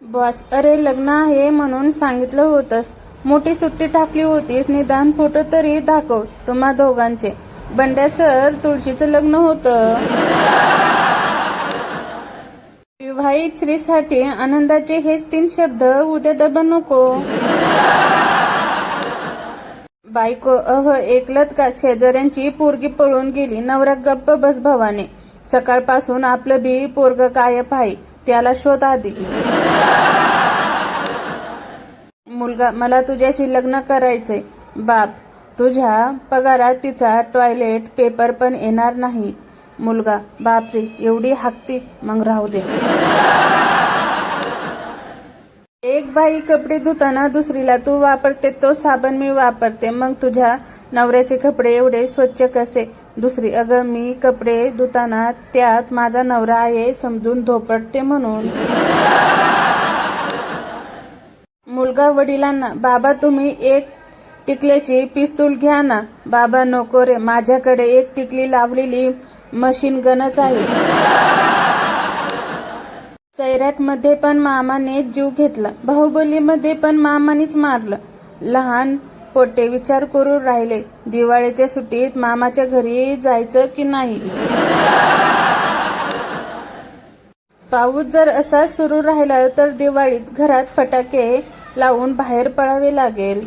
Boss, अरे लग्न आहे म्हणून सांगितलं होतंस. मोठी सुट्टी टाकली होतीस, निदान फोटो तरी दाखव तुम्हा दोघांचे. बंड्या सर, तुळशीचं लग्न होतं. विवाहित स्त्रीसाठी आनंदाचे हेच 3 शब्द, उद्या डबा नको. बायको, ऐकलत का? शेजाऱ्यांची पोरगी पळून गेली. नवरा गप्प बस भवाने. सकाळपासून आपलं बी पोरग गायब आहे, त्याला शोध आधी. मुलगा, मला तुझ्याशी लग्न करायचंय. बाप, तुझ्या पगारात तिचा टॉयलेट पेपर पण येणार नाही. मुलगा, बापरे, एवढी हाकती, मग राहू दे. एक बाई कपडे धुताना दुसरीला, तू वापरते तो साबण मी वापरते, मग तुझ्या नवऱ्याचे कपडे एवढे स्वच्छ कसे? दुसरी, अगं मी कपडे धुताना त्यात माझा नवरा आहे समजून धोपटते म्हणून. मुलगा वडिलांना, बाबा तुम्ही एक टिकल्याची पिस्तूल घ्या ना. बाबा, नको रे, माझ्याकडे एक टिकली लावलेली मशीन गनच आहे. सैराटमध्ये पण मामाने जीव घेतला, बाहुबलीमध्ये पण मामानेच मारलं. लहान पोटे विचार करून राहिले, दिवाळीच्या सुट्टीत मामाच्या घरी जायचं की नाही. पाऊस जर असा सुरू राहिला तर दिवाळीत घरात फटाके लावून बाहेर पडावे लागेल.